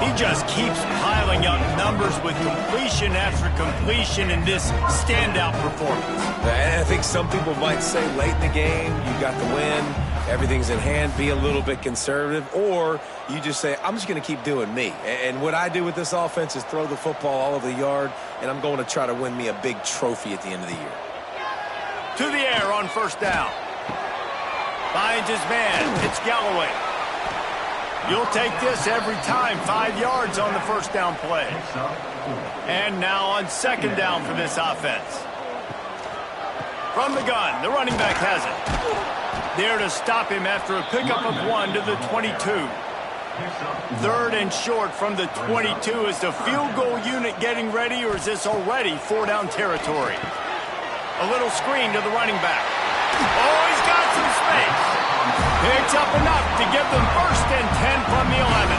He just keeps piling up numbers with completion after completion in this standout performance. And I think some people might say late in the game, you got the win, everything's in hand, be a little bit conservative, or you just say, I'm just going to keep doing me. And what I do with this offense is throw the football all over the yard, and I'm going to try to win me a big trophy at the end of the year. To the air on 1st down. Finds his man. It's Galloway. You'll take this every time. 5 yards on the 1st down play. And now on 2nd down for this offense. From the gun, the running back has it. There to stop him after a pickup of 1 to the 22. 3rd and short from the 22. Is the field goal unit getting ready, or is this already 4-down territory? A little screen to the running back. Oh, he's got some space. Picks up enough to give them 1st and 10 from the 11.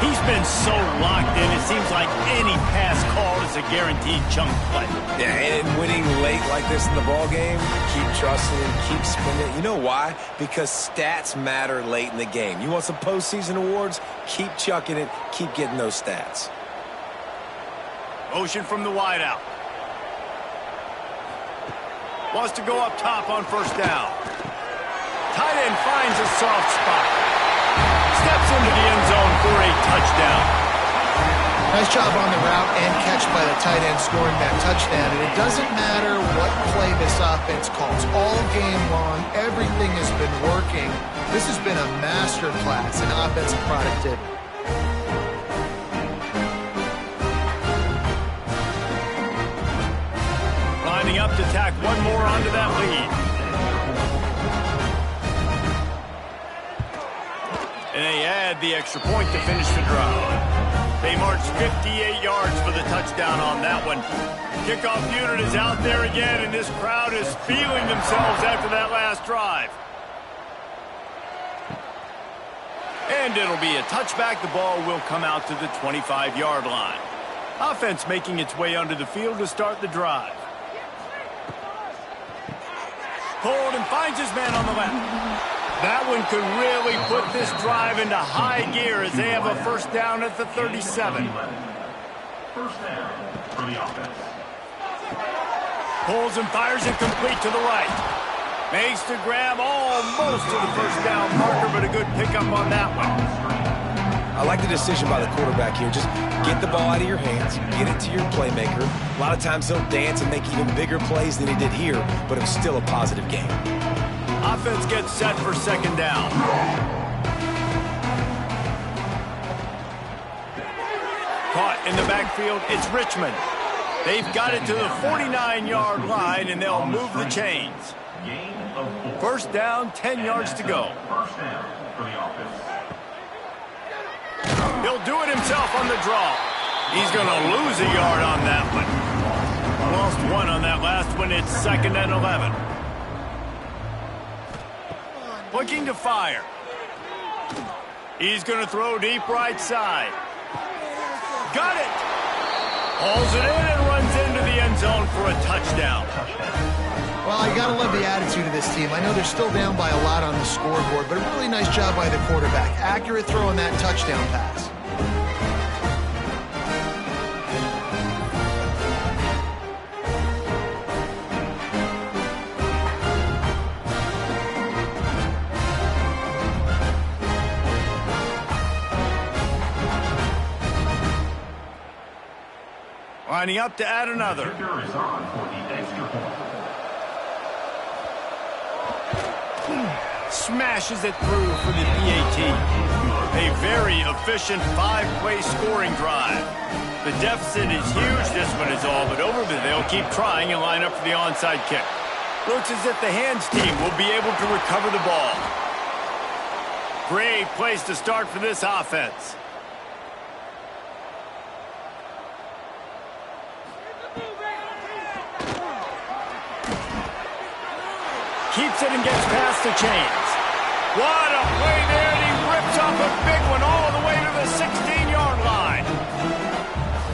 He's been so locked in, it seems like any pass call is a guaranteed chunk play. Yeah, and winning late like this in the ball game, keep trusting him, keep spinning. You know why? Because stats matter late in the game. You want some postseason awards? Keep chucking it, keep getting those stats. Motion from the wideout. Wants to go up top on 1st down. Tight end finds a soft spot. Steps into the end zone for a touchdown. Nice job on the route and catch by the tight end scoring that touchdown. And it doesn't matter what play this offense calls. All game long, everything has been working. This has been a master class in offensive productivity. Lining up to tack one more onto that lead. And they add the extra point to finish the drive. They marched 58 yards for the touchdown on that one. Kickoff unit is out there again, and this crowd is feeling themselves after that last drive. And it'll be a touchback. The ball will come out to the 25-yard line. Offense making its way onto the field to start the drive. Hold and finds his man on the left. That one could really put this drive into high gear as they have a first down at the 37. First down for the offense. Pulls and fires it complete to the right. Makes the grab almost to the first down marker, but a good pickup on that one. I like the decision by the quarterback here. Just get the ball out of your hands, get it to your playmaker. A lot of times he'll dance and make even bigger plays than he did here, but it was still a positive game. Offense gets set for second down. Caught in the backfield, it's Richmond. They've got it to the 49-yard line, and they'll move the chains. First down, 10 yards to go. First down for the offense. He'll do it himself on the draw. He's going to lose a yard on that one. Lost one on that last one. It's 2nd and 11. Looking to fire. He's going to throw deep right side. Got it. Hauls it in and runs into the end zone for a touchdown. Well, you got to love the attitude of this team. I know they're still down by a lot on the scoreboard, but a really nice job by the quarterback. Accurate throw on that touchdown pass. Lining up to add another. Kicker is on for the extra point. Smashes it through for the PAT. A very efficient 5-play scoring drive. The deficit is huge. This one is all but over, but they'll keep trying and line up for the onside kick. Looks as if the hands team will be able to recover the ball. Great place to start for this offense. Keeps it and gets past the chains. What a play there, and he rips off a big one all the way to the 16-yard line.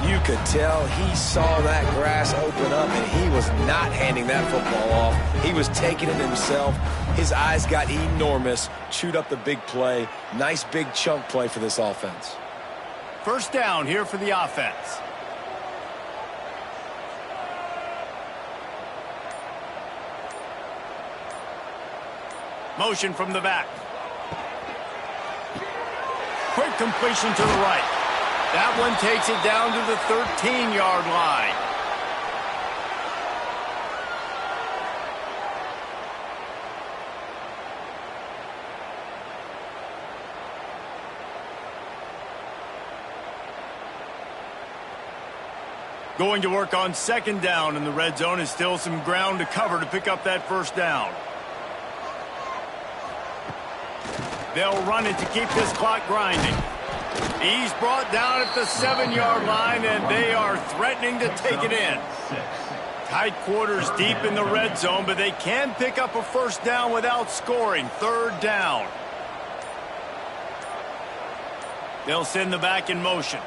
You could tell he saw that grass open up, and he was not handing that football off. He was taking it himself. His eyes got enormous, chewed up the big play. Nice big chunk play for this offense. First down here for the offense. Motion from the back. Quick completion to the right. That one takes it down to the 13-yard line. Going to work on second down in the red zone. Is still some ground to cover to pick up that first down. They'll run it to keep this clock grinding. He's brought down at the 7-yard line, and they are threatening to take it in. Tight quarters deep in the red zone, but they can pick up a first down without scoring. Third down. They'll send the back in motion.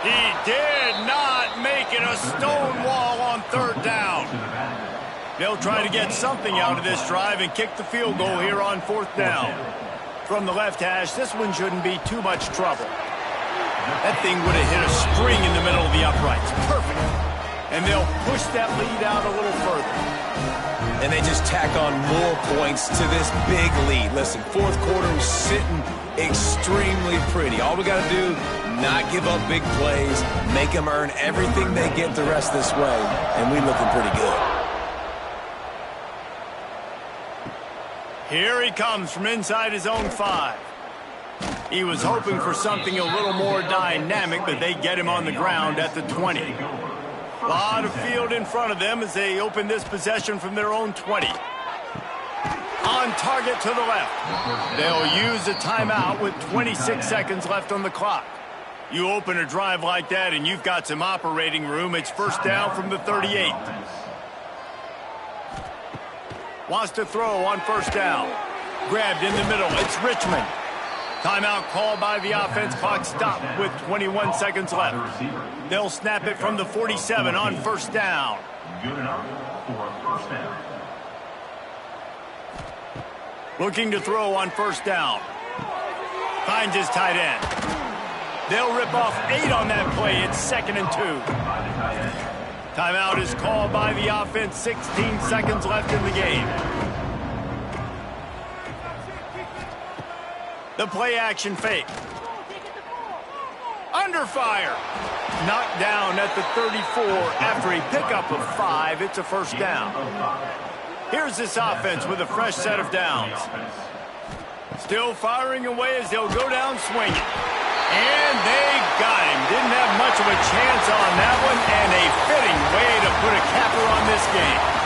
He did not make it a stone wall on third down. They'll try to get something out of this drive and kick the field goal here on fourth down. From the left hash, this one shouldn't be too much trouble. That thing would have hit a string in the middle of the uprights. Perfect. And they'll push that lead out a little further. And they just tack on more points to this big lead. Listen, fourth quarter was sitting extremely pretty. All we got to do, not give up big plays, make them earn everything they get the rest this way, and we looking pretty good. Here he comes from inside his own 5. He was hoping for something a little more dynamic, but they get him on the ground at the 20. A lot of field in front of them as they open this possession from their own 20. On on target to the left. They'll use a timeout with 26 seconds left on the clock. You open a drive like that and you've got some operating room. It's first down from the 38. Wants to throw on first down. Grabbed in the middle. It's Richmond. Timeout called by the offense. Clock stopped with 21 seconds left. They'll snap it from the 47 on first down. Good enough for a first down. Looking to throw on first down. Finds his tight end. They'll rip off 8 on that play. It's 2nd and 2. Timeout is called by the offense. 16 seconds left in the game. The play action fake. Under fire. Knocked down at the 34 after a pickup of 5. It's a first down. Here's this offense with a fresh set of downs. Still firing away as they'll go down swinging. And they got him. Didn't have much of a chance on that one, and a fitting way to put a capper on this game.